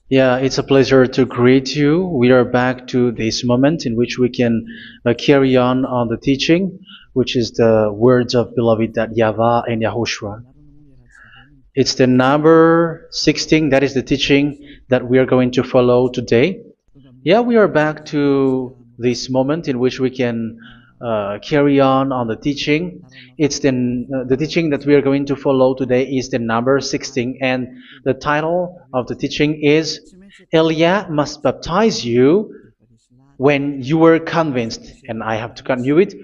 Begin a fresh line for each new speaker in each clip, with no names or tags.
Yeah, it's a pleasure to greet you. We are back to this moment in which we can carry on the teaching, which is the words of beloved that YAHVAH and YAHOSHUA. It's the number 16, that is the teaching that we are going to follow today. Yeah, we are back to this moment in which we can carry on the teaching. It's the teaching that we are going to follow today is the number 16, and the title of the teaching is Elia must baptize you when you were convinced, and I have to continue it,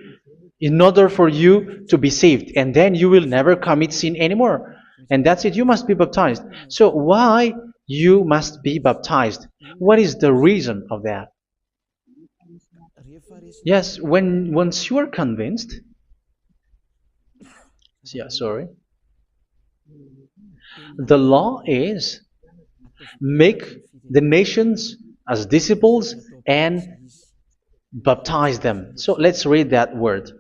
in order for you to be saved, and then you will never commit sin anymore. And that's it, you must be baptized. So why you must be baptized? What is the reason of that? Yes, when once you are convinced, yeah, sorry, the law is make the nations as disciples and baptize them. So let's read that word.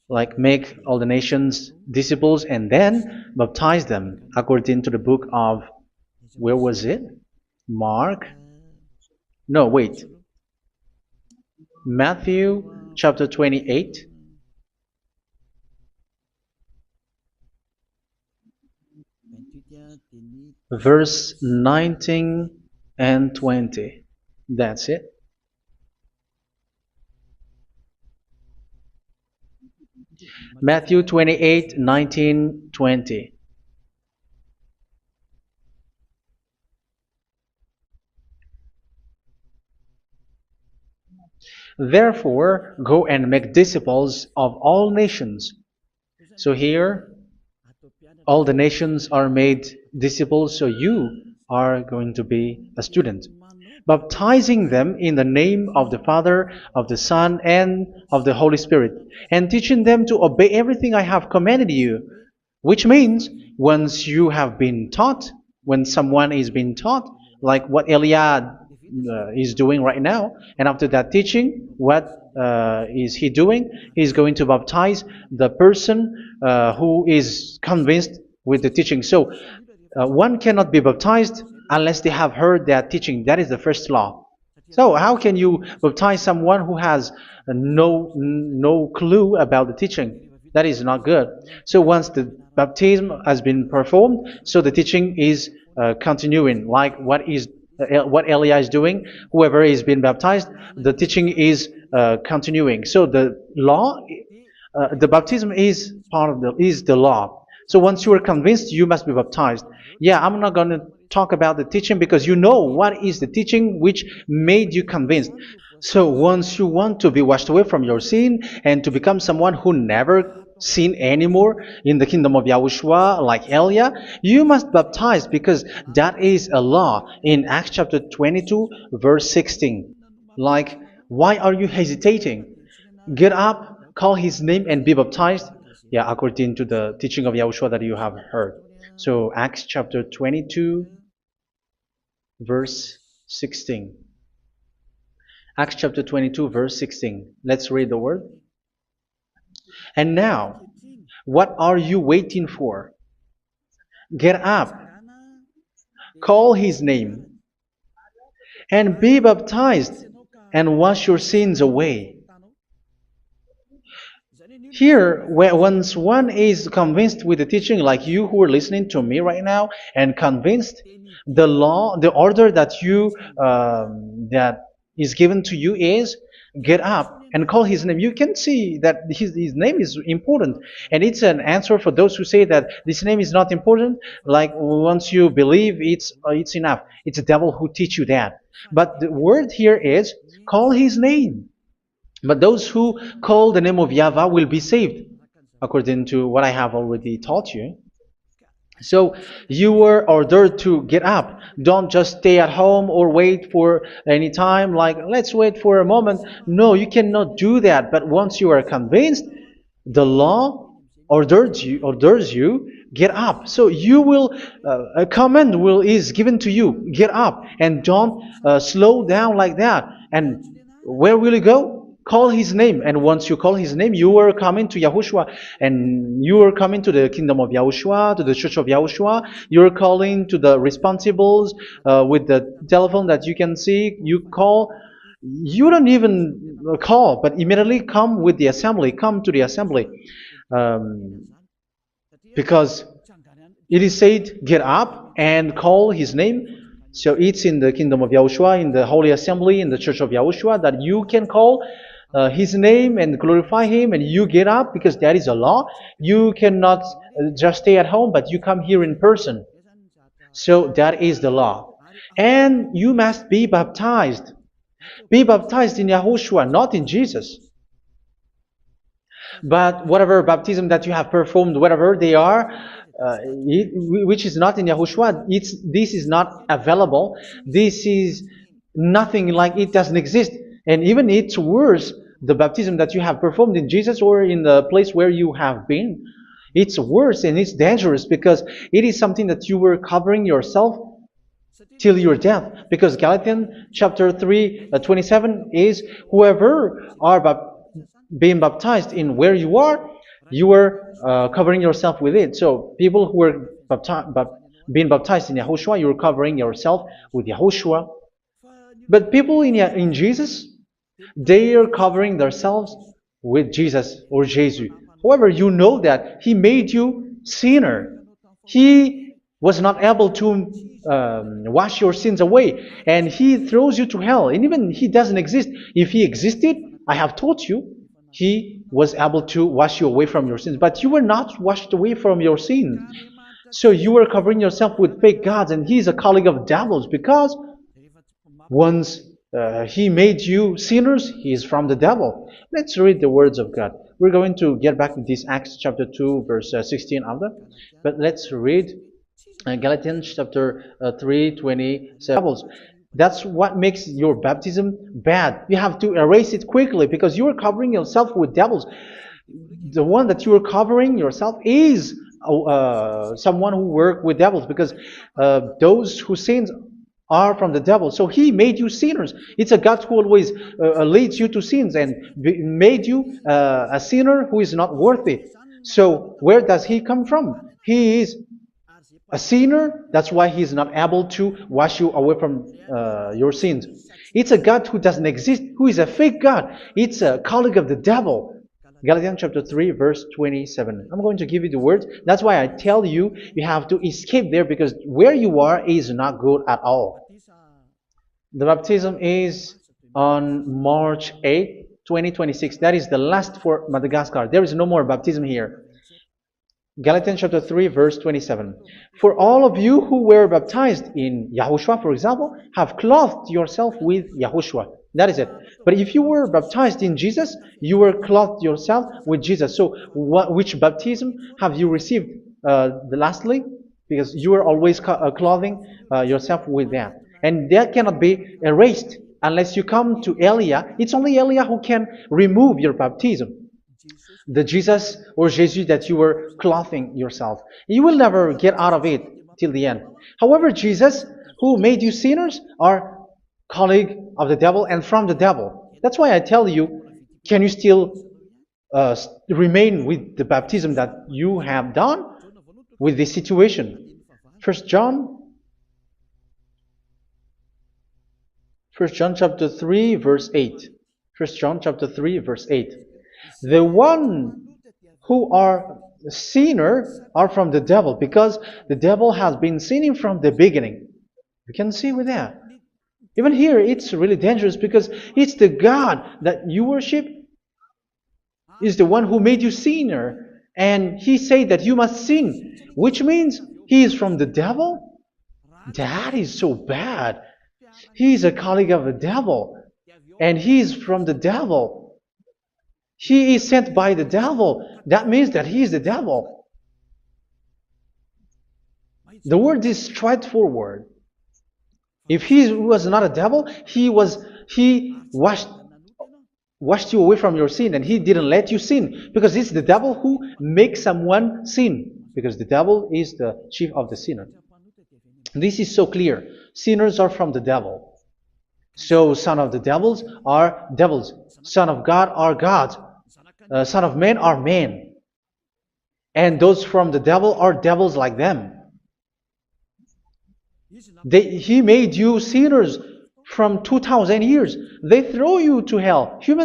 Like make all the nations disciples and then baptize them according to the book of, where was it? Mark? No, wait. Matthew chapter 28. Verse 19 and 20. That's it. Matthew 28, 19, 20. Therefore, go and make disciples of all nations. So here, all the nations are made disciples, so you are going to be a student. Baptizing them in the name of the Father, of the Son, and of the Holy Spirit, and teaching them to obey everything I have commanded you. Which means, once you have been taught, when someone is being taught, like what Elia is doing right now, and after that teaching, what is he doing? He's going to baptize the person who is convinced with the teaching. So one cannot be baptized unless they have heard that teaching. That is the first law. So how can you baptize someone who has no clue about the teaching? That is not good. So once the baptism has been performed, so the teaching is continuing, like what Elia is doing. Whoever is being baptized, the teaching is continuing. So the law, the baptism is part of the law. So once you are convinced, you must be baptized. Yeah, I'm not going to talk about the teaching because you know what is the teaching which made you convinced. So once you want to be washed away from your sin and to become someone who never sin anymore in the kingdom of Yahushua, like Elia, you must baptize because that is a law in Acts chapter 22, verse 16. Like, why are you hesitating? Get up, call his name, and be baptized. Yeah, according to the teaching of Yahushua that you have heard. So Acts chapter 22, verse 16. Acts chapter 22, verse 16. Let's read the word. And now, what are you waiting for? Get up, call his name, and be baptized, and wash your sins away. Here, once one is convinced with the teaching, like you who are listening to me right now, and convinced, the law, the order that that is given to you is get up and call his name. You can see that his name is important, and it's an answer for those who say that this name is not important. Like once you believe, it's enough. It's the devil who teach you that. But the word here is call his name. But those who call the name of YAHVAH will be saved, according to what I have already taught you. So you were ordered to get up. Don't just stay at home or wait for any time, like let's wait for a moment. No, you cannot do that. But once you are convinced, the law orders you get up. So you will a command is given to you, get up, and don't slow down like that. And where will you go? Call his name, and once you call his name, you are coming to Yahushua, and you are coming to the kingdom of Yahushua, to the church of Yahushua. You are calling to the responsibles with the telephone that you can see. You call. You don't even call, but immediately come with the assembly. Come to the assembly, um, because it is said, get up and call his name. So it's in the kingdom of Yahushua, in the holy assembly, in the church of Yahushua, that you can call his name and glorify him, and you get up because that is a law. You cannot just stay at home, but you come here in person. So that is the law. And you must be baptized. Be baptized in Yahushua, not in Jesus. But whatever baptism that you have performed, whatever they are, which is not in Yahushua, this is not available. This is nothing, like it doesn't exist. And even it's worse, the baptism that you have performed in Jesus or in the place where you have been. It's worse and it's dangerous because it is something that you were covering yourself till your death. Because Galatians chapter 3, 27 is, whoever are being baptized in where you are covering yourself with it. So people who are being baptized in Yahushua, you're covering yourself with Yahushua. But people in Jesus, they are covering themselves with Jesus or Jesus. However, you know that He made you sinner. He was not able to wash your sins away, and He throws you to hell. And even He doesn't exist. If He existed, I have taught you, He was able to wash you away from your sins. But you were not washed away from your sins. So you were covering yourself with fake gods, and He is a colleague of devils, because once He made you sinners, He is from the devil. Let's read the words of God. We're going to get back to this Acts chapter 2, verse 16 after. But let's read Galatians chapter 3, 27. That's what makes your baptism bad. You have to erase it quickly because you are covering yourself with devils. The one that you are covering yourself is someone who works with devils, because those who sin are from the devil. So He made you sinners. It's a God who always leads you to sins and made you a sinner who is not worthy. So where does He come from? He is a sinner. That's why He is not able to wash you away from your sins. It's a God who doesn't exist, who is a fake God. It's a colleague of the devil. Galatians chapter 3, verse 27. I'm going to give you the words. That's why I tell you, you have to escape there, because where you are is not good at all. The baptism is on March 8, 2026. That is the last for Madagascar. There is no more baptism here. Galatians chapter 3, verse 27. For all of you who were baptized in Yahushua, for example, have clothed yourself with Yahushua. That is it. But if you were baptized in Jesus, you were clothed yourself with Jesus. So which baptism have you received lastly? Because you are always clothing yourself with that. And that cannot be erased unless you come to Eliah. It's only Eliah who can remove your baptism. The Jesus or Jesus that you were clothing yourself. You will never get out of it till the end. However, Jesus, who made you sinners, are colleague of the devil and from the devil. That's why I tell you, can you still remain with the baptism that you have done with this situation? First John chapter 3, verse 8. First John chapter 3, verse 8. The one who are sinner are from the devil, because the devil has been sinning from the beginning. You can see with that. Even here, it's really dangerous, because it's the God that you worship is the one who made you sinner, and He said that you must sin, which means He is from the devil. That is so bad. He is a colleague of the devil, and He is from the devil. He is sent by the devil. That means that He is the devil. The word is straightforward. If He was not a devil, He washed you away from your sin, and He didn't let you sin, because it's the devil who makes someone sin, because the devil is the chief of the sinner. This is so clear. Sinners are from the devil. So son of the devils are devils. Son of God are gods. Son of men are men. And those from the devil are devils like them. He made you sinners from 2,000 years. They throw you to hell. He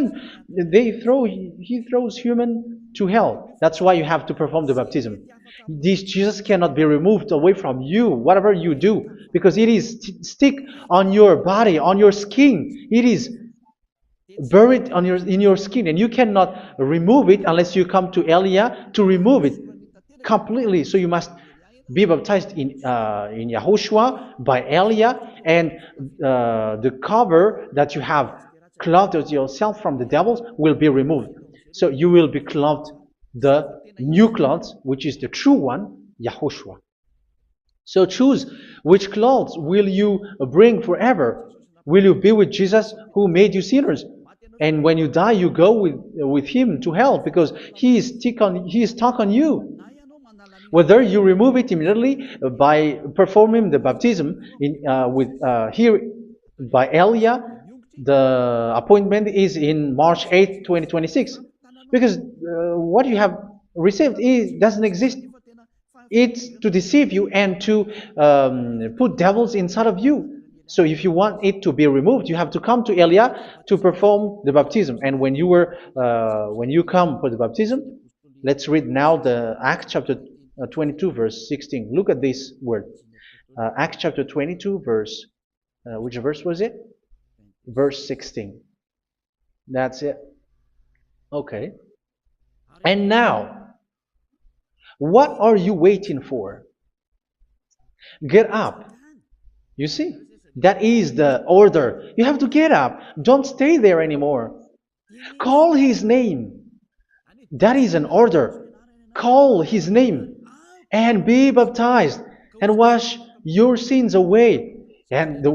throws human to hell. That's why you have to perform the baptism. This Jesus cannot be removed away from you, whatever you do, because it is stick on your body, on your skin. It is buried in your skin, and you cannot remove it unless you come to Elia to remove it completely. So you must be baptized in Yahushua by Elia, and the cover that you have clothed yourself from the devils will be removed. So you will be clothed the new clothes, which is the true one, Yahushua. So choose which clothes will you bring forever. Will you be with Jesus who made you sinners? And when you die, you go with him to hell because he is stuck on you. Whether you remove it immediately by performing the baptism here by Elia, the appointment is in March 8, 2026. Because what you have received doesn't exist. It's to deceive you and to put devils inside of you. So if you want it to be removed, you have to come to Elia to perform the baptism. And when you come for the baptism, let's read now the Acts chapter 22 verse 16. Look at this word. Acts chapter 22 verse, which verse was it? Verse 16. That's it. Okay. And now, what are you waiting for? Get up. You see, that is the order. You have to get up. Don't stay there anymore. Call his name. That is an order. Call his name and be baptized and wash your sins away. And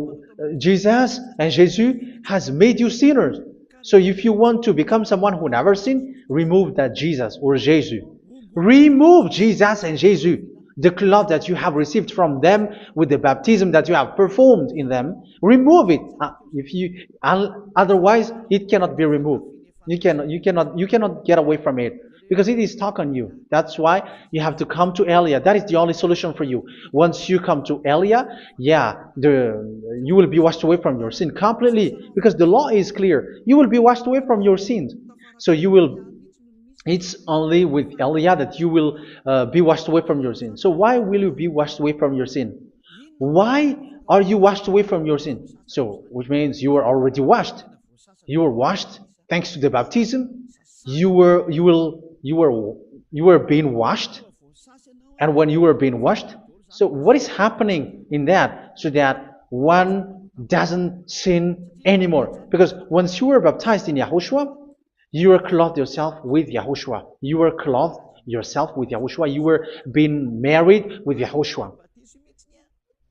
Jesus has made you sinners. So if you want to become someone who never sinned, remove that Jesus or Jesus. Remove Jesus and Jesus, the cloth that you have received from them with the baptism that you have performed in them. Remove it. Otherwise, it cannot be removed. You cannot get away from it because it is stuck on you. That's why you have to come to Elia. That is the only solution for you. Once you come to Elia, you will be washed away from your sin completely because the law is clear. You will be washed away from your sins. So it's only with Elia that you will be washed away from your sin. So why will you be washed away from your sin? Why are you washed away from your sin? So, which means you are already washed. You were washed thanks to the baptism. You were being washed, and when you were being washed, so what is happening in that? So that one doesn't sin anymore. Because once you were baptized in Yahushua, you were clothed yourself with Yahushua. You were clothed yourself with Yahushua. You were being married with Yahushua.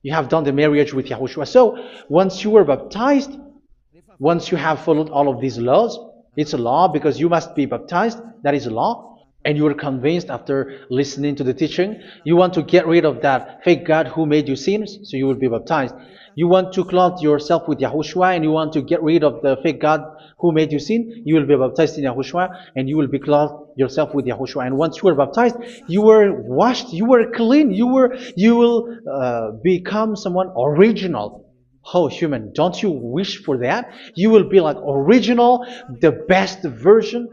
You have done the marriage with Yahushua. So once you were baptized, once you have followed all of these laws, it's a law because you must be baptized. That is a law. And you are convinced after listening to the teaching, you want to get rid of that fake God who made you sinners, so you will be baptized. You want to clothe yourself with Yahushua and you want to get rid of the fake God who made you sin, you will be baptized in Yahushua and you will be clothed yourself with Yahushua. And once you are baptized, you were washed, you were clean, you will become someone original. Oh, human, don't you wish for that? You will be like original, the best version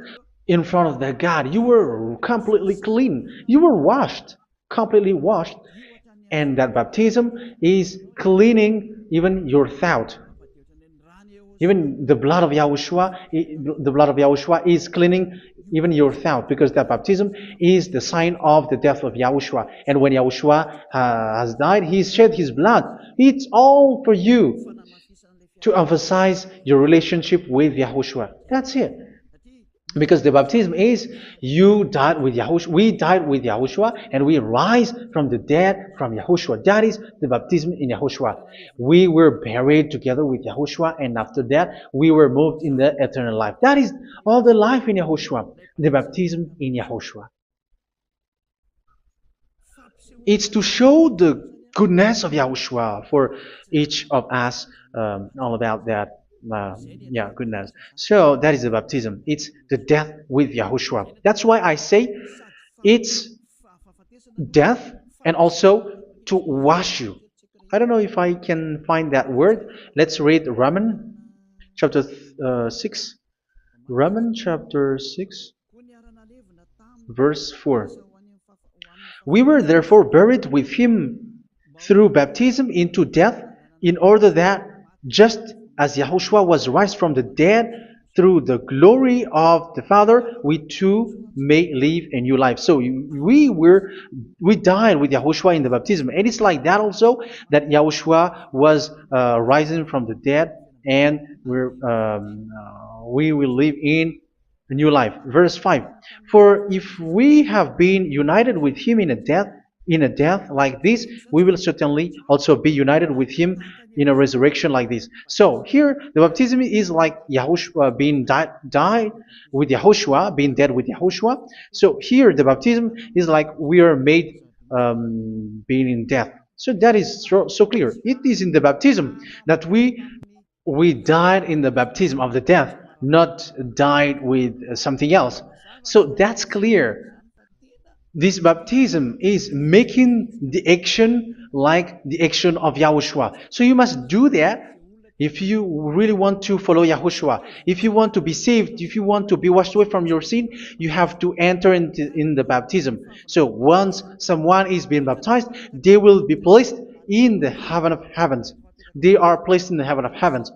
in front of the God. You were completely clean. You were washed, completely washed. And that baptism is cleaning even your thought. Even the blood of Yahushua is cleaning even your thought, because that baptism is the sign of the death of Yahushua. And when Yahushua has died, he shed his blood. It's all for you to emphasize your relationship with Yahushua. That's it. Because the baptism is you died with Yahushua, we died with Yahushua, and we rise from the dead from Yahushua. That is the baptism in Yahushua. We were buried together with Yahushua, and after that we were moved in the eternal life. That is all the life in Yahushua, the baptism in Yahushua. It's to show the goodness of Yahushua for each of us, all about that. yeah, goodness. So that is the baptism. It's the death with Yahushua. That's why I say it's death and also to wash you. I don't know if I can find that word. Let's read Romans chapter 6. Romans chapter 6, verse 4. We were therefore buried with him through baptism into death, in order that, just as Yahushua was raised from the dead through the glory of the Father, we too may live a new life. So we died with Yahushua in the baptism, and it's like that also that Yahushua was rising from the dead, and we will live in a new life. Verse 5. For if we have been united with him in a death like this, we will certainly also be united with him in a resurrection like this. So here the baptism is like Yahushua being died with Yahushua, being dead with Yahushua. So here the baptism is like we are made being in death. So that is so clear. It is in the baptism that we died in the baptism of the death, not died with something else. So that's clear. This baptism is making the action like the action of Yahushua. So you must do that if you really want to follow Yahushua. If you want to be saved, if you want to be washed away from your sin, you have to enter in the baptism. So once someone is being baptized, they will be placed in the heaven of heavens. They are placed in the heaven of heavens,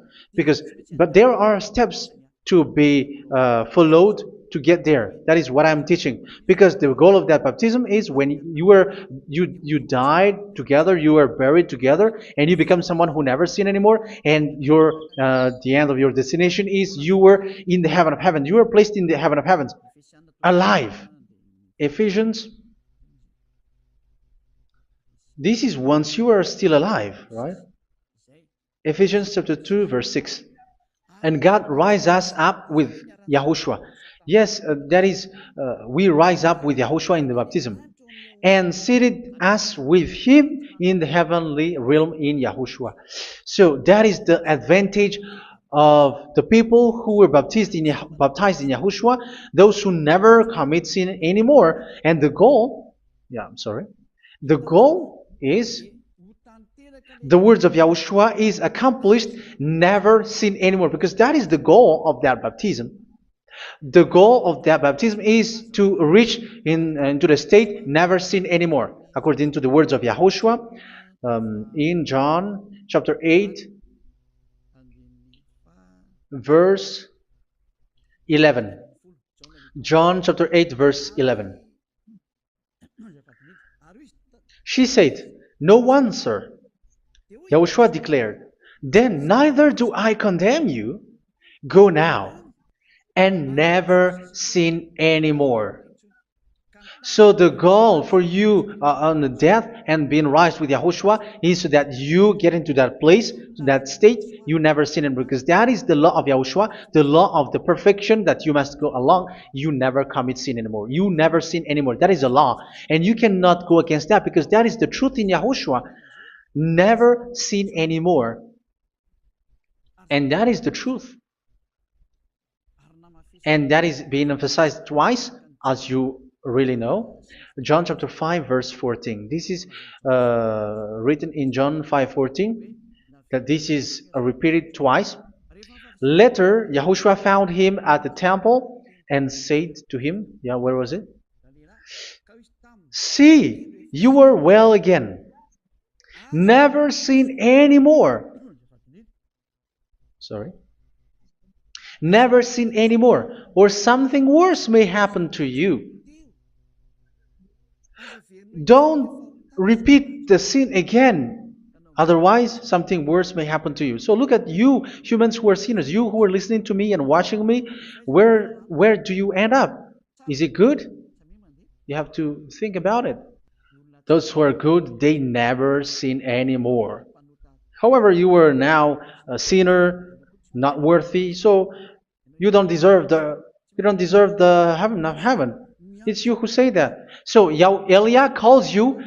but there are steps to be followed to get there. That is what I'm teaching, because the goal of that baptism is when you died together, you were buried together, and you become someone who never sin anymore, and the end of your destination is you were in the heaven of heaven. You were placed in the heaven of heavens, alive. Ephesians. This is once you are still alive, right? Ephesians chapter 2, verse 6. And God rise us up with Yahushua. Yes, that is, we rise up with Yahushua in the baptism. And seated us with him in the heavenly realm in Yahushua. So that is the advantage of the people who were baptized in Yahushua, those who never commit sin anymore. And the goal, the goal is the words of Yahushua is accomplished, never sin anymore, because that is the goal of that baptism. The goal of that baptism is to reach into the state never sin anymore, according to the words of Yahushua in John chapter 8, verse 11. John chapter 8, verse 11. She said, "No one, sir." Yahushua declared, "Then neither do I condemn you. Go now and never sin anymore." So the goal for you on the death and being raised with Yahushua is so that you get into that place, that state, you never sin anymore. Because that is the law of Yahushua, the law of the perfection that you must go along. You never commit sin anymore. You never sin anymore. That is a law. And you cannot go against that, because that is the truth in Yahushua. Never sin anymore. And that is the truth. And that is being emphasized twice, as you really know. John chapter 5, verse 14. This is written in John 5:14, that this is repeated twice. Later, Yahushua found him at the temple and said to him, where was it? "See, you are well again. Never sin anymore." Never sin anymore, or something worse may happen to you. Don't repeat the sin again. Otherwise, something worse may happen to you. So look at you, humans who are sinners, you who are listening to me and watching me. Where do you end up? Is it good? You have to think about it. Those who are good, they never sin anymore. However, you are now a sinner, not worthy, so you don't deserve the heaven of heaven. It's you who say that. So Elia calls you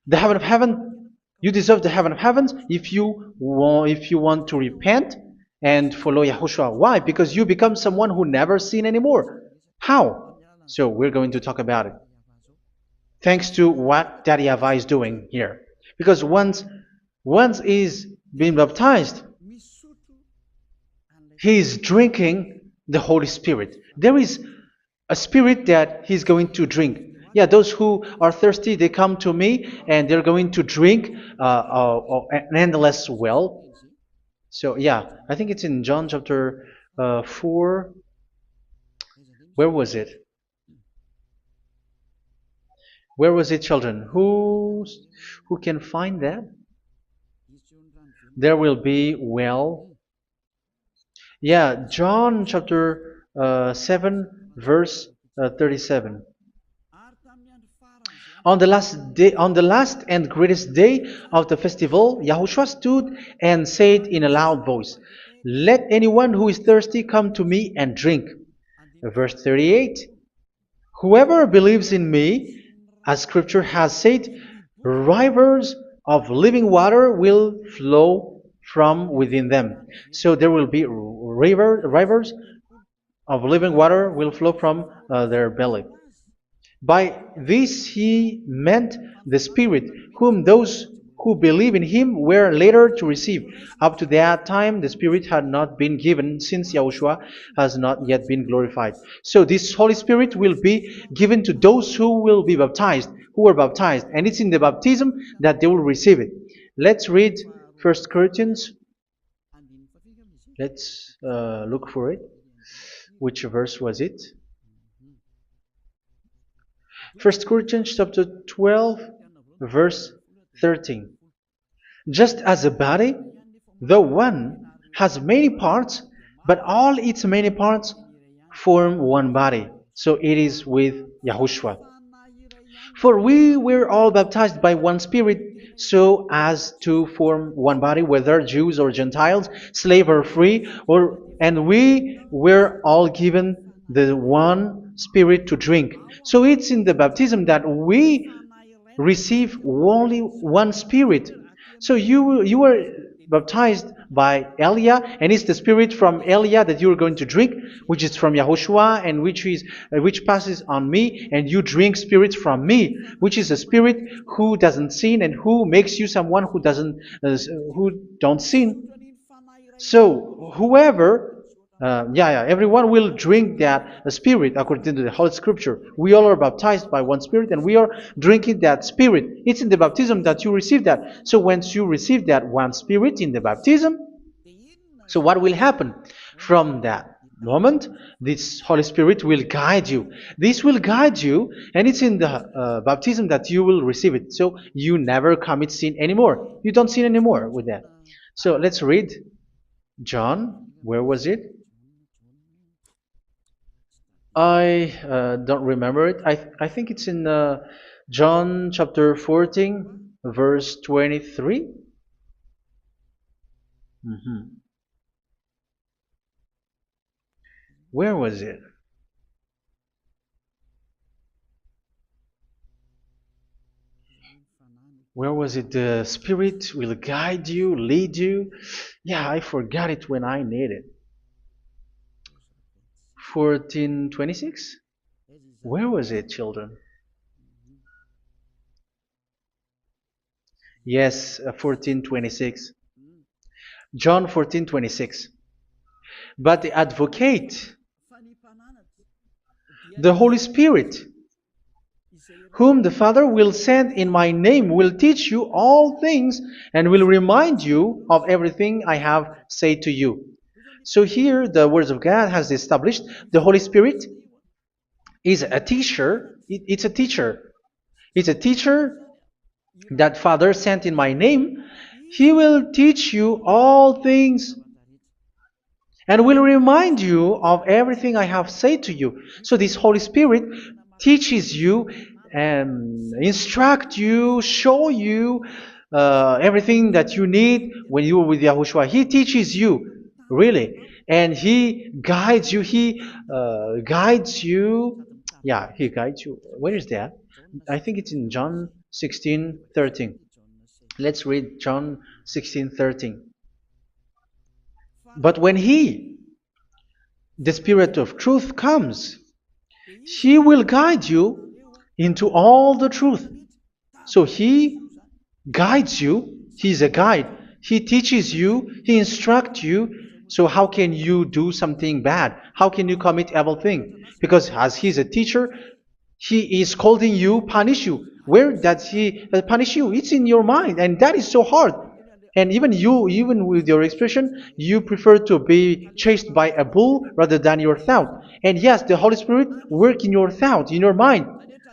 the heaven of heaven. You deserve the heaven of heavens if you want to repent and follow Yahushua. Why? Because you become someone who never sin anymore. How? So we're going to talk about it. Thanks to what Daddy YAHVAH is doing here. Because once is being baptized, he is drinking the Holy Spirit. There is a spirit that he's going to drink. Yeah, those who are thirsty, they come to me and they're going to drink an endless well. So yeah, I think it's in John chapter 4. Where was it? Where was it, children? Who can find that? There will be well. Yeah, John chapter 7, verse 37. On the last and greatest day of the festival, Yahushua stood and said in a loud voice, "Let anyone who is thirsty come to me and drink." Verse 38. Whoever believes in me, as scripture has said, rivers of living water will flow from within them. So there will be rivers of living water will flow from their belly. By this he meant the Spirit, whom those who believe in him were later to receive. Up to that time, the Spirit had not been given, since Yahushua has not yet been glorified. So this Holy Spirit will be given to those who will be baptized, who were baptized, and it's in the baptism that they will receive it. Let's read 1 Corinthians. Let's look for it. Which verse was it? 1 Corinthians chapter 12, verse 13. Just as a body, though one, has many parts, but all its many parts form one body. So it is with Yahushua. For we were all baptized by one Spirit, so as to form one body, whether Jews or Gentiles, slave or free, and we were all given the one Spirit to drink. So it's in the baptism that we receive only one Spirit. So you were baptized by Elia, and it's the Spirit from Elia that you are going to drink, which is from Yahushua, and which passes on me, and you drink Spirit from me, which is a Spirit who doesn't sin and who makes you someone who don't sin. So whoever, everyone will drink that Spirit according to the Holy Scripture. We all are baptized by one Spirit, and we are drinking that Spirit. It's in the baptism that you receive that. So once you receive that one Spirit in the baptism, so what will happen? From that moment, this Holy Spirit will guide you. This will guide you, and it's in the baptism that you will receive it. So you never commit sin anymore. You don't sin anymore with that. So let's read John. Where was it? I don't remember it. I think it's in John chapter 14, verse 23. Where was it? Where was it? The Spirit will guide you, lead you. Yeah, I forgot it when I need it. 14:26? Where was it, children? Yes, 14:26. John 14:26. But the advocate, the Holy Spirit, whom the Father will send in my name, will teach you all things and will remind you of everything I have said to you. So here the words of God has established the Holy Spirit is a teacher. It's a teacher. It's a teacher that Father sent in my name. He will teach you all things and will remind you of everything I have said to you. So this Holy Spirit teaches you and instruct you, show you everything that you need when you are with Yahushua. He teaches you, really. And He guides you. He guides you. Yeah, He guides you. Where is that? I think it's in John 16:13. Let's read John 16:13. But when He, the Spirit of truth, comes, He will guide you into all the truth. So He guides you. He's a guide. He teaches you. He instructs you. So how can you do something bad? How can you commit evil thing? Because as He's a teacher, He is scolding you, punish you. Where does He punish you? It's in your mind, and that is so hard. And even you, even with your expression, you prefer to be chased by a bull rather than your thought. And yes, the Holy Spirit work in your thought, in your mind.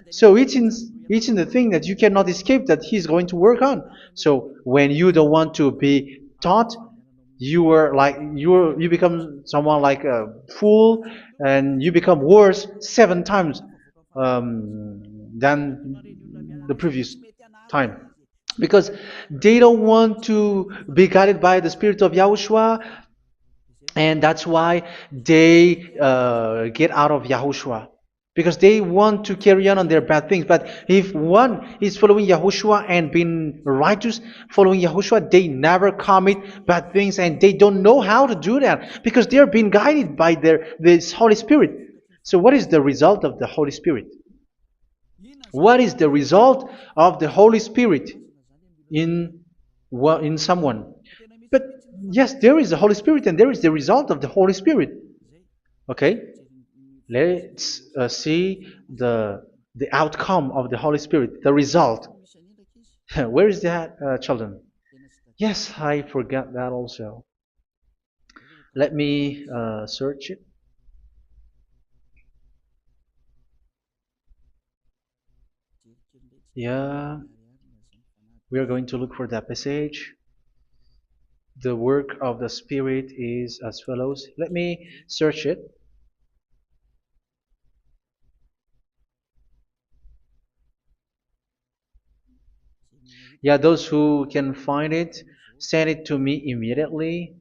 So it's in the thing that you cannot escape that He's going to work on. So when you don't want to be taught, you become someone like a fool, and you become worse 7 times than the previous time, because they don't want to be guided by the Spirit of Yahushua, and that's why they get out of Yahushua, because they want to carry on their bad things. But if one is following Yahushua and being righteous, following Yahushua, they never commit bad things, and they don't know how to do that because they are being guided by this Holy Spirit. So what is the result of the Holy Spirit? What is the result of the Holy Spirit in someone? But yes, there is the Holy Spirit, and there is the result of the Holy Spirit. Okay, let's see the outcome of the Holy Spirit, the result. Where is that, children? Yes, I forgot that also. Let me search it. Yeah, we are going to look for that passage. The work of the Spirit is as follows. Let me search it. Yeah, those who can find it, send it to me immediately.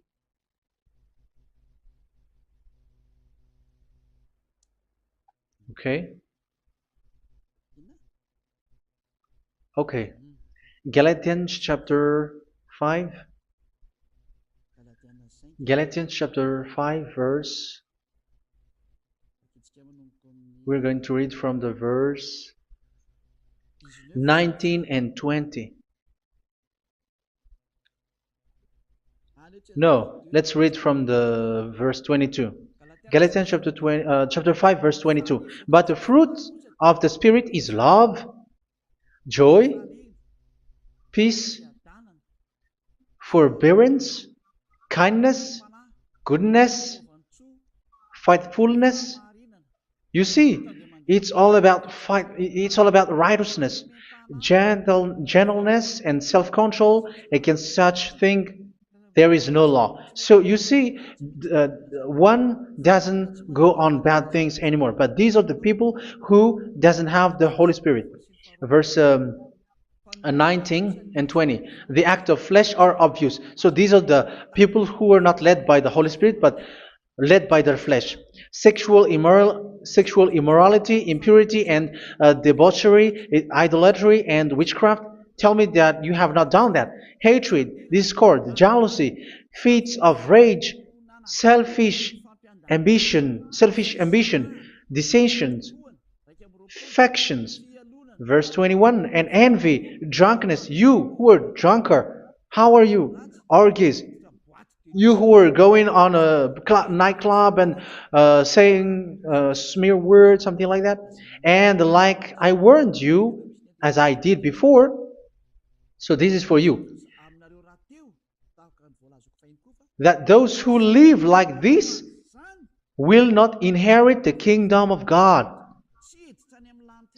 Okay. Okay. Galatians chapter 5. Galatians chapter 5 verse. We're going to read from the verse 19 and 20. No, let's read from the verse 22. Galatians chapter 5 verse 22. But the fruit of the Spirit is love, joy, peace, forbearance, kindness, goodness, faithfulness. You see, it's all about it's all about righteousness, gentleness, and self-control. Against such thing there is no law. So you see, one doesn't go on bad things anymore. But these are the people who doesn't have the Holy Spirit. Verse 19 and 20. The act of flesh are obvious. So these are the people who are not led by the Holy Spirit, but led by their flesh. Sexual immorality, impurity, and debauchery, idolatry, and witchcraft. Tell me that you have not done that. Hatred, discord, jealousy, fits of rage, selfish ambition, dissensions, factions. Verse 21, and envy, drunkenness. You who are drunkard, how are you? Orgies. You who are going on a nightclub and saying smear words, something like that. And like I warned you, as I did before, so this is for you. That those who live like this will not inherit the kingdom of God.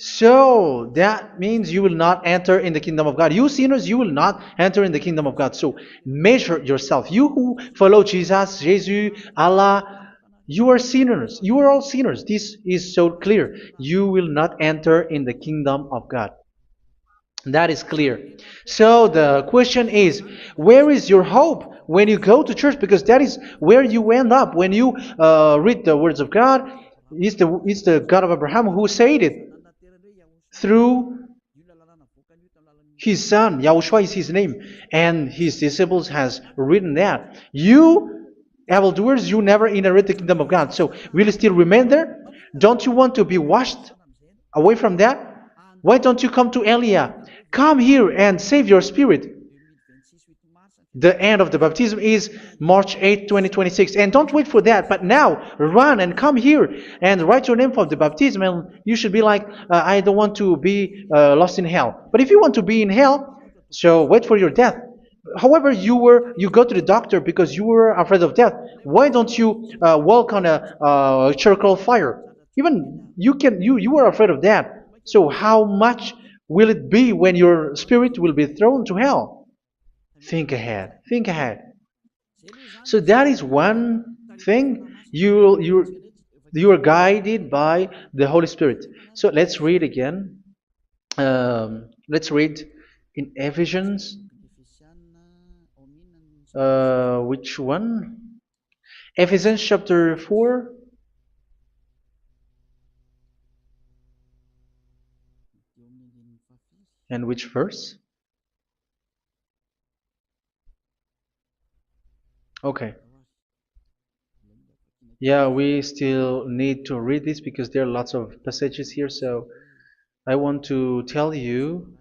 So that means you will not enter in the kingdom of God. You sinners, you will not enter in the kingdom of God. So measure yourself. You who follow Jesus, Allah, you are sinners. You are all sinners. This is so clear. You will not enter in the kingdom of God. That is clear. So the question is, where is your hope when you go to church? Because that is where you end up. When you read the words of God, it's the God of Abraham who said it through His Son. Yahushua is His name, and His disciples has written that. You evildoers, you never inherit the kingdom of God. So will you still remain there? Don't you want to be washed away from that? Why don't you come to Elia? Come here and save your spirit. The end of the baptism is March 8, 2026. And don't wait for that, but now run and come here and write your name for the baptism. And you should be like, I don't want to be lost in hell. But if you want to be in hell, so wait for your death. However, you go to the doctor because you were afraid of death. Why don't you walk on a charcoal fire? Even you were afraid of that. So how much will it be when your spirit will be thrown to hell? Think ahead. Think ahead. So that is one thing. You are guided by the Holy Spirit. So let's read again. Let's read in Ephesians. Which one? Ephesians chapter 4. And which verse? Okay. Yeah, we still need to read this because there are lots of passages here. So I want to tell you,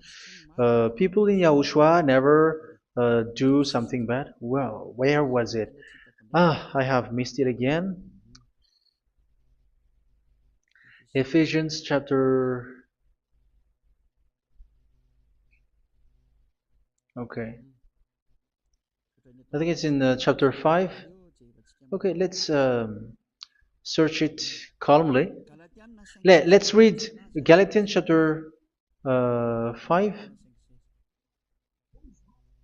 people in Yahushua never do something bad. Well, where was it? I have missed it again. Ephesians chapter. Okay. I think it's in chapter 5. Okay, let's search it calmly. Let's read Galatians chapter 5,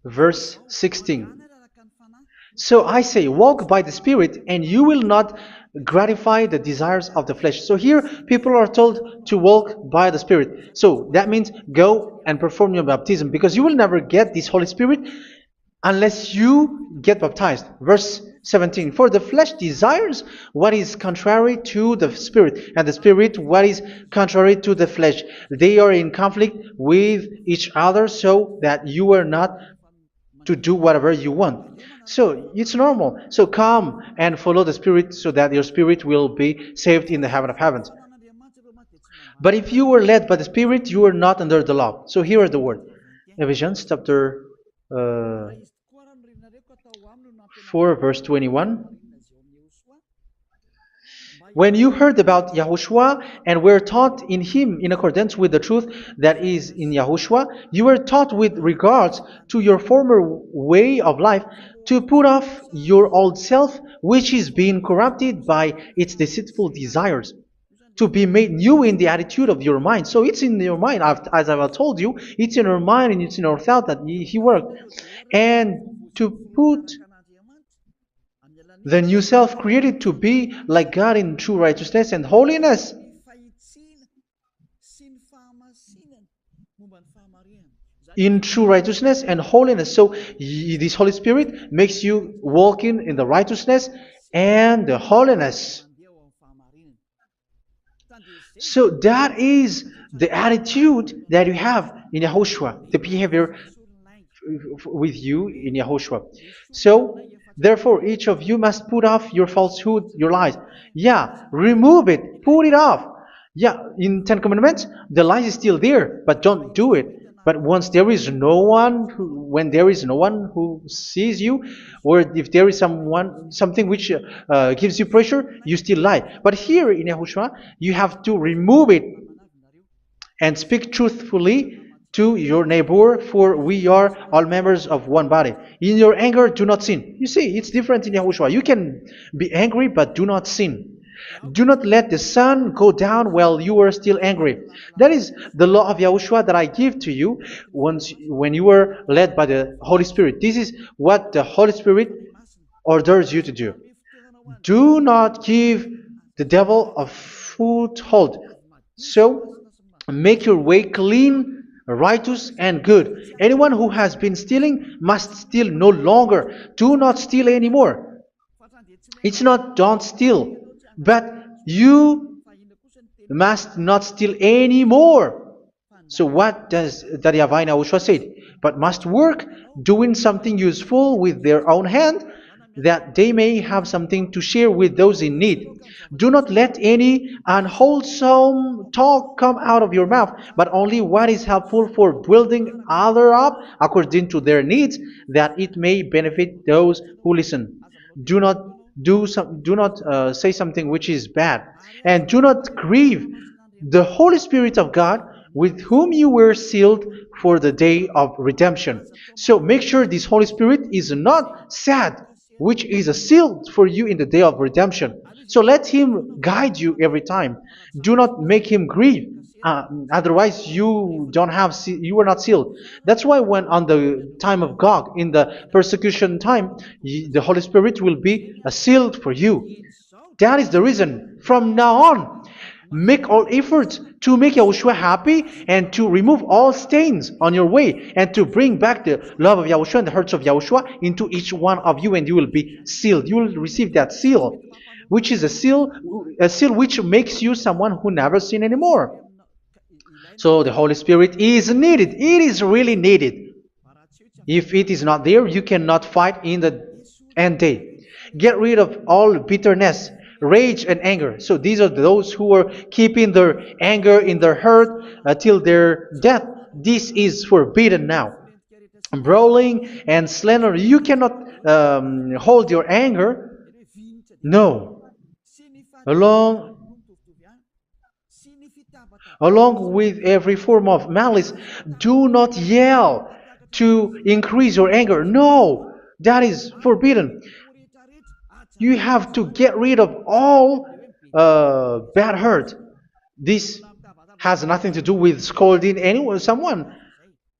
verse 16. So I say, walk by the Spirit, and you will not gratify the desires of the flesh. So here, people are told to walk by the Spirit. So that means go and perform your baptism, because you will never get this Holy Spirit unless you get baptized. Verse 17. For the flesh desires what is contrary to the Spirit, and the Spirit what is contrary to the flesh. They are in conflict with each other, so that you are not to do whatever you want. So it's normal. So come and follow the Spirit, so that your spirit will be saved in the heaven of heavens. But if you were led by the Spirit, you are not under the law. So here are the word. Ephesians chapter 4, verse 21. When you heard about Yahushua and were taught in him in accordance with the truth that is in Yahushua, you were taught with regards to your former way of life to put off your old self, which is being corrupted by its deceitful desires, to be made new in the attitude of your mind. So it's in your mind, as I've told you, it's in your mind and it's in your thought that he worked. And to put the new self created to be like God in true righteousness and holiness. In true righteousness and holiness. So this Holy Spirit makes you walking in the righteousness and the holiness. So that is the attitude that you have in Yahushua, the behavior with you in Yahushua. So therefore, each of you must put off your falsehood, your lies. Yeah, remove it, put it off. Yeah, in Ten Commandments, the lies is still there, but don't do it. But once there is no one, when there is no one who sees you, or if there is something which gives you pressure, you still lie. But here in Yahushua, you have to remove it and speak truthfully to your neighbor, for we are all members of one body. In your anger, do not sin. You see, it's different in Yahushua. You can be angry, but do not sin. Do not let the sun go down while you are still angry. That is the law of Yahushua that I give to you when you were led by the Holy Spirit. This is what the Holy Spirit orders you to do. Do not give the devil a foothold. So, make your way clean, righteous, and good. Anyone who has been stealing must steal no longer. Do not steal anymore. It's not don't steal, but you must not steal anymore. So what does YAHVAH Yahushua say? But must work, doing something useful with their own hand, that they may have something to share with those in need. Do not let any unwholesome talk come out of your mouth, but only what is helpful for building others up according to their needs, that it may benefit those who listen. Do not do not say something which is bad, and do not grieve the Holy Spirit of God, with whom you were sealed for the day of redemption. So make sure this Holy Spirit is not sad, which is a seal for you in the day of redemption. So let Him guide you every time. Do not make Him grieve. Otherwise, you don't have you are not sealed. That's why when on the time of God, in the persecution time, the Holy Spirit will be a sealed for you. That is the reason. From now on, make all efforts to make Yahushua happy and to remove all stains on your way and to bring back the love of Yahushua and the hearts of Yahushua into each one of you, and you will be sealed. You will receive that seal, which is a seal which makes you someone who never sin anymore. So the Holy Spirit is needed. It is really needed. If it is not there, you cannot fight in the end day. Get rid of all bitterness, rage, and anger. So these are those who are keeping their anger in their heart till their death. This is forbidden now. Brawling and slander. You cannot hold your anger. No. Along Along with every form of malice, do not yell to increase your anger. No, that is forbidden. You have to get rid of all bad hurt. This has nothing to do with scolding anyone, someone.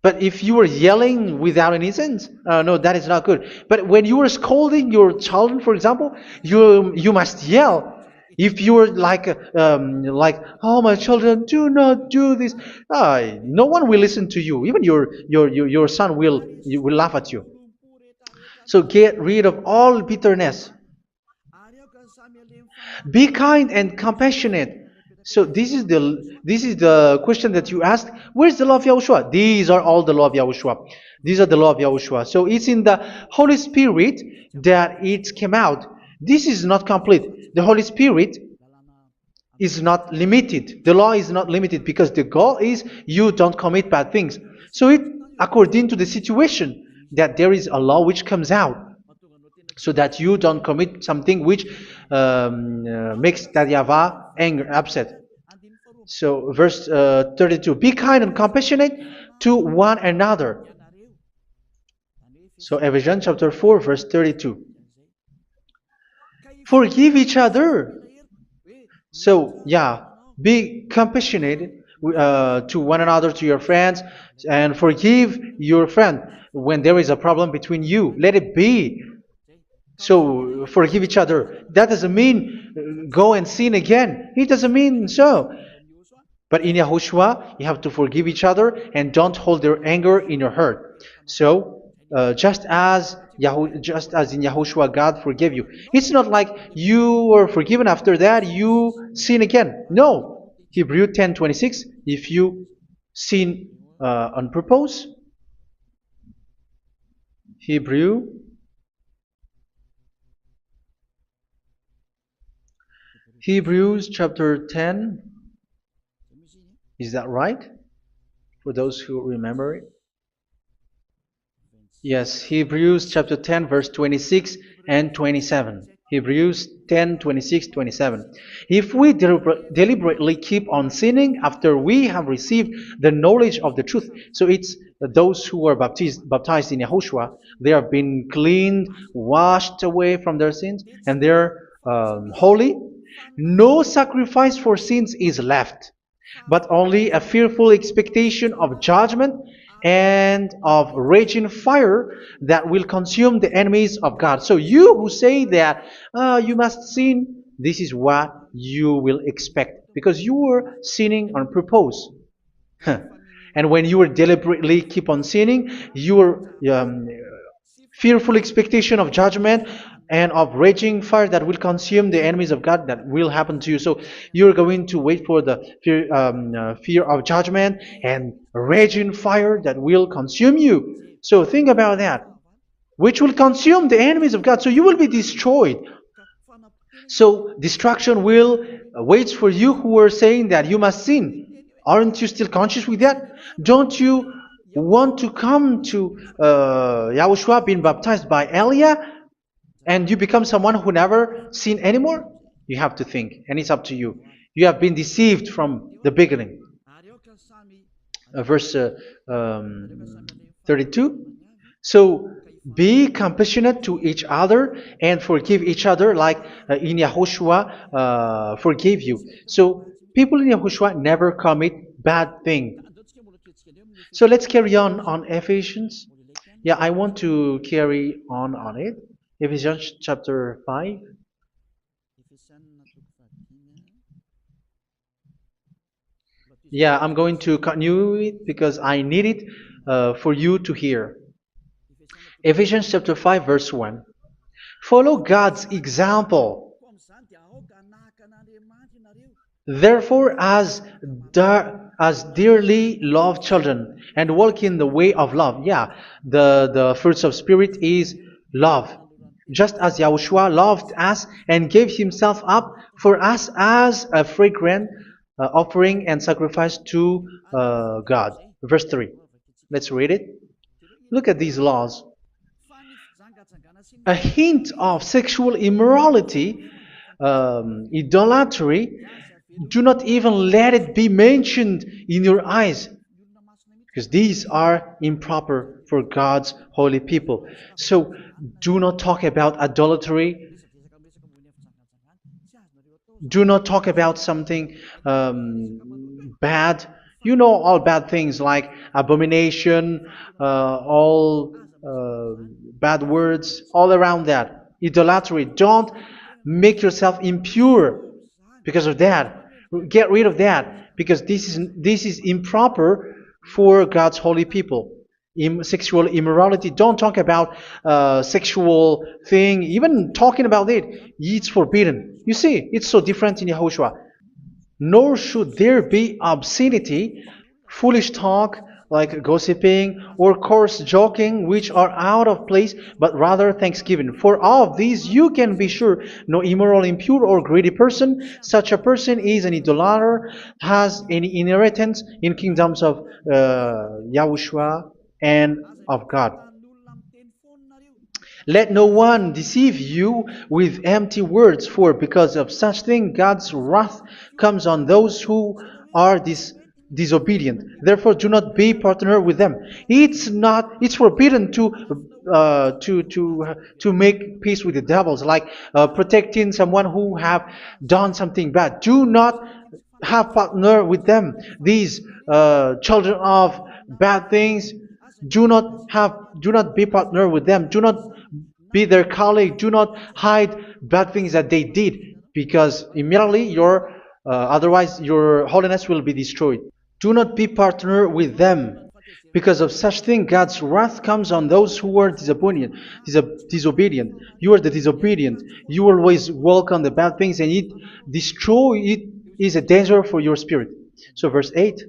But if you are yelling without any sense, no, that is not good. But when you are scolding your children, for example, you must yell. If you are like, oh my children, do not do this, no one will listen to you. Even your son will laugh at you. So get rid of all bitterness. Be kind and compassionate. So this is the question that you asked. Where's the law of Yahushua? These are all the law of Yahushua. These are the law of Yahushua. So it's in the Holy Spirit that it came out. This is not complete. The Holy Spirit is not limited. The law is not limited because the goal is you don't commit bad things. So it according to the situation that there is a law which comes out, so that you don't commit something which makes that YAHVAH anger, upset. So verse 32, be kind and compassionate to one another. So Ephesians chapter 4 verse 32. Forgive each other. So yeah, be compassionate to one another, to your friends, and forgive your friend when there is a problem between you. Let it be. So forgive each other. That doesn't mean go and sin again. It doesn't mean so. But in Yahushua, you have to forgive each other and don't hold their anger in your heart. So just as in Yahushua, God forgave you. It's not like you were forgiven after that you sin again. No. Hebrew 10:26. If you sin on purpose, Hebrews chapter 10. Is that right? For those who remember it. Yes, Hebrews chapter 10 verse 26 and 27. Hebrews 10, 26, 27. If we deliberately keep on sinning after we have received the knowledge of the truth, so it's those who are baptized in Yahushua, they have been cleaned, washed away from their sins, and they're holy. No sacrifice for sins is left, but only a fearful expectation of judgment and of raging fire that will consume the enemies of God. So you who say that you must sin, this is what you will expect, because you were sinning on purpose. And when you will deliberately keep on sinning, your fearful expectation of judgment and of raging fire that will consume the enemies of God, that will happen to you. So you're going to wait for the fear of judgment and raging fire that will consume you. So think about that. which will consume the enemies of God. So you will be destroyed. So destruction will wait for you who are saying that you must sin. Aren't you still conscious with that? Don't you want to come to Yahushua being baptized by Elia and you become someone who never sinned anymore? You have to think, and it's up to you. You have been deceived from the beginning. Verse 32. So be compassionate to each other and forgive each other like in Yahushua forgave you. So people in Yahushua never commit bad thing. So let's carry on Ephesians. Yeah, I want to carry on it. Ephesians chapter 5. Yeah, I'm going to continue it because I need it for you to hear. Ephesians chapter 5 verse 1. Follow God's example. Therefore, as dearly loved children, and walk in the way of love. Yeah, the fruits of spirit is love. Just as Yahushua loved us and gave himself up for us as a fragrant offering and sacrifice to God. Verse 3. Let's read it. Look at these laws. A hint of sexual immorality, idolatry, do not even let it be mentioned in your eyes, because these are improper for God's holy people. So do not talk about idolatry. Do not talk about something bad. You know all bad things like abomination, all bad words, all around that. Idolatry. Don't make yourself impure because of that. Get rid of that because this is improper for God's holy people. Sexual immorality. Don't talk about sexual thing. Even talking about it's forbidden. You see, it's so different in Yahushua. Nor should there be obscenity, foolish talk like gossiping or coarse joking, which are out of place, but rather thanksgiving. For of these you can be sure: no immoral, impure, or greedy person, such a person is an idolater, has any inheritance in kingdoms of Yahushua and of God. Let no one deceive you with empty words, for because of such thing God's wrath comes on those who are disobedient. Therefore, do not be partner with them. It's forbidden to make peace with the devils, like protecting someone who have done something bad. Do not have partner with them. These children of bad things. Do not be partner with them. Do not be their colleague. Do not hide bad things that they did, because immediately otherwise your holiness will be destroyed. Do not be partner with them. Because of such thing, God's wrath comes on those who are disobedient. You are the disobedient. You always walk on the bad things, and it is a danger for your spirit. So verse 8.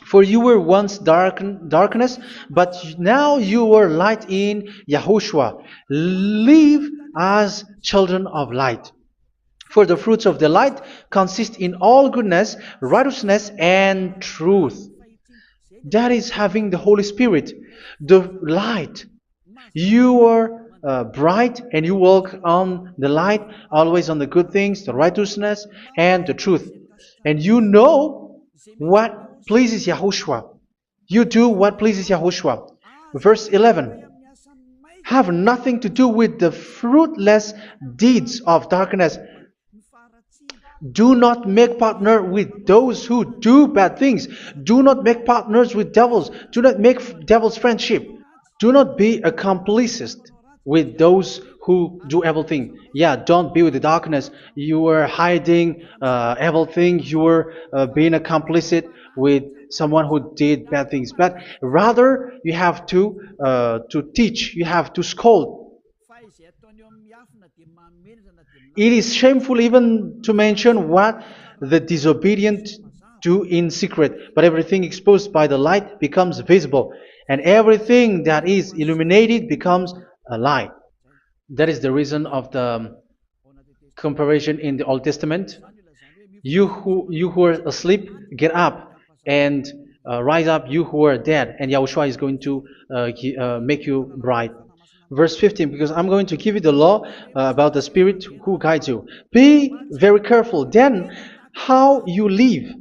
For you were once darkness, but now you are light in Yahushua. Live as children of light. For the fruits of the light consist in all goodness, righteousness, and truth. That is having the Holy Spirit, the light. You are bright and you walk on the light, always on the good things, the righteousness, and the truth. And you know what pleases Yahushua. You do what pleases Yahushua. Verse 11. Have nothing to do with the fruitless deeds of darkness. Do not make partner with those who do bad things. Do not make partners with devils. Do not make devil's friendship. Do not be accomplices with those who do evil things. Yeah, don't be with the darkness. You are hiding evil things. You are being a complicit with someone who did bad things. But rather, you have to teach. You have to scold. It is shameful even to mention what the disobedient do in secret, but everything exposed by the light becomes visible, and everything that is illuminated becomes lie. That is the reason of the comparison in the Old Testament. You who are asleep, get up and rise up, you who are dead, and Yahushua is going to make you bright. Verse 15, because I'm going to give you the law about the Spirit who guides you. Be very careful then how you live,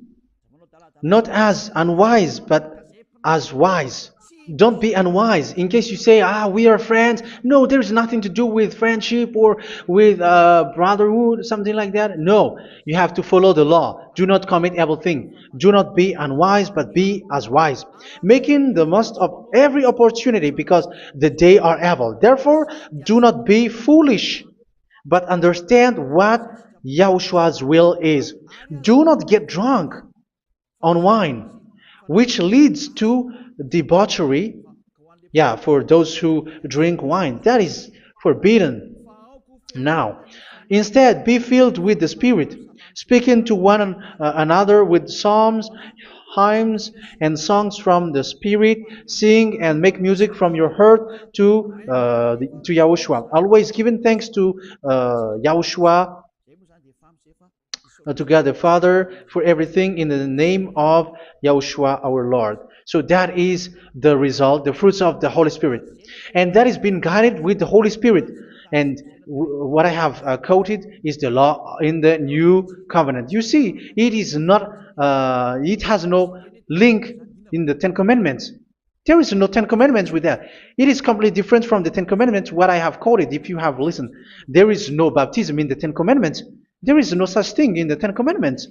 not as unwise, but as wise. Don't be unwise. In case you say, we are friends. No, there's nothing to do with friendship or with brotherhood, something like that. No, you have to follow the law. Do not commit evil thing. Do not be unwise, but be as wise, making the most of every opportunity, because the day are evil. Therefore, do not be foolish, but understand what Yahushua's will is. Do not get drunk on wine, which leads to debauchery. Yeah, for those who drink wine, that is forbidden now. Instead, be filled with the Spirit, speaking to one another with psalms, hymns, and songs from the Spirit. Sing and make music from your heart to Yahushua. Always giving thanks to Yahushua, to God the Father, for everything in the name of Yahushua our Lord. So that is the result, the fruits of the Holy Spirit. And that is being guided with the Holy Spirit. And what I have quoted is the law in the new covenant. You see, it has no link in the Ten Commandments. There is no Ten Commandments with that. It is completely different from the Ten Commandments, what I have quoted, if you have listened. There is no baptism in the Ten Commandments. There is no such thing in the Ten Commandments.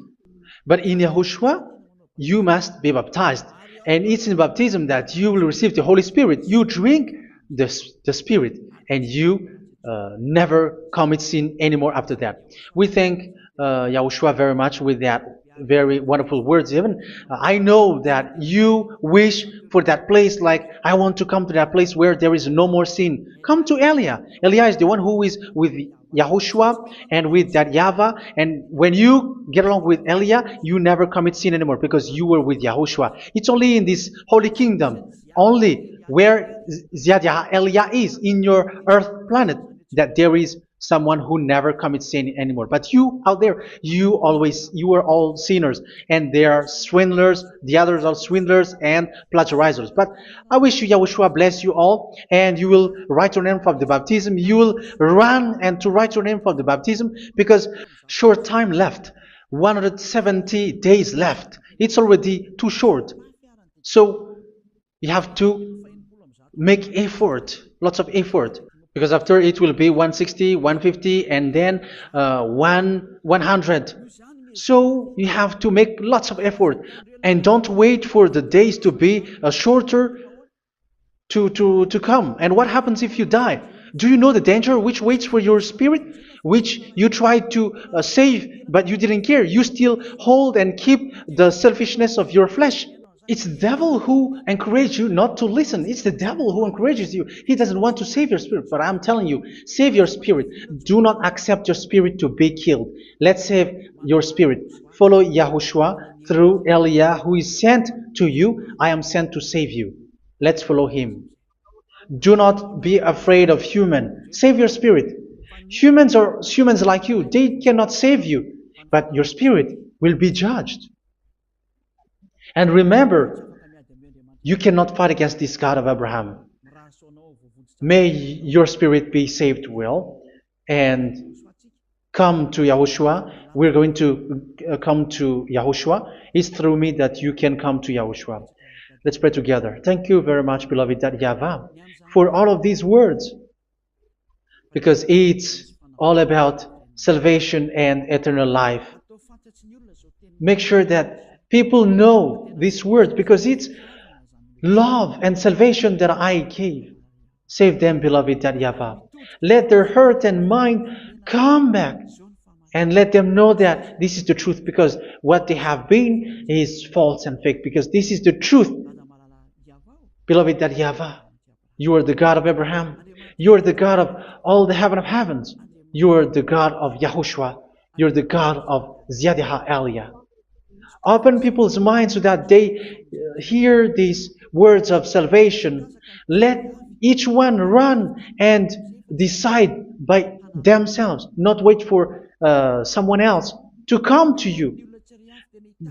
But in Yahushua, you must be baptized. And it's in baptism that you will receive the Holy Spirit. You drink the Spirit, and you never commit sin anymore after that. We thank Yahushua very much with that very wonderful words. Even I know that you wish for that place, like, I want to come to that place where there is no more sin. Come to Elia. Elia is the one who is with Yahushua and with that YAHVAH. And when you get along with Elia, you never commit sin anymore, because you were with Yahushua. It's only in this holy kingdom, only where Ziad Elia is, in your earth planet, that there is someone who never commits sin anymore. But you out there, you are all sinners, and they are swindlers. The others are swindlers and plagiarizers. But I wish you, Yahushua, bless you all, and you will write your name for the baptism. You will run and to write your name for the baptism, because short time left, 170 days left. It's already too short. So you have to make effort, lots of effort, because after it will be 160, 150, and then 100. So you have to make lots of effort, and don't wait for the days to be shorter to come. And what happens if you die? Do you know the danger which waits for your spirit, which you tried to save, but you didn't care? You still hold and keep the selfishness of your flesh. It's the devil who encourages you not to listen. It's the devil who encourages you. He doesn't want to save your spirit. But I'm telling you, save your spirit. Do not accept your spirit to be killed. Let's save your spirit. Follow Yahushua through Elia, who is sent to you. I am sent to save you. Let's follow him. Do not be afraid of human. Save your spirit. Humans are humans like you. They cannot save you. But your spirit will be judged. And remember, you cannot fight against this God of Abraham. May your spirit be saved well, and come to Yahushua. We're going to come to Yahushua. It's through me that you can come to Yahushua. Let's pray together. Thank you very much, beloved YAHVAH, for all of these words, because it's all about salvation and eternal life. Make sure that people know these words, because it's love and salvation that I gave. Save them, beloved YAHVAH. Let their heart and mind come back, and let them know that this is the truth, because what they have been is false and fake, because this is the truth. Beloved YAHVAH, you are the God of Abraham. You are the God of all the heaven of heavens. You are the God of Yahushua. You are the God of Ziad Elia. Open people's minds so that they hear these words of salvation. Let Each one run and decide by themselves, not wait for someone else to come to you.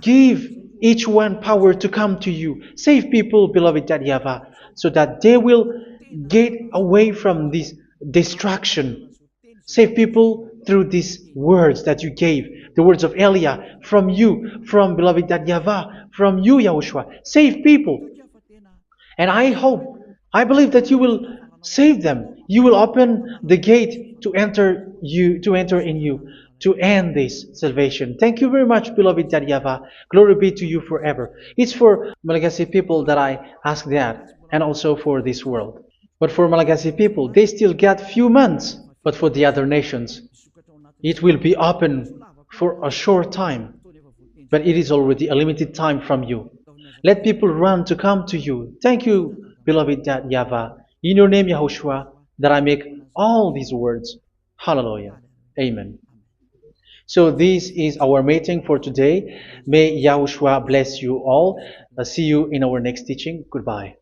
Give each one power to come to you. Save people, beloved YAHVAH, so that they will get away from this distraction. Save people through these words that you gave, the words of Elia, from you, from beloved YAHVAH, from you, Yahushua. Save people. And I believe that you will save them. You will open the gate to enter in you, to end this salvation. Thank you very much, beloved YAHVAH. Glory be to you forever. It's for Malagasy people that I ask that, and also for this world. But for Malagasy people, they still get few months. But for the other nations, it will be open for a short time. But it is already a limited time from you. Let people run to come to you. Thank you, beloved YAHVAH. In your name, Yahushua, that I make all these words. Hallelujah. Amen. So this is our meeting for today. May Yahushua bless you all. See you in our next teaching. Goodbye.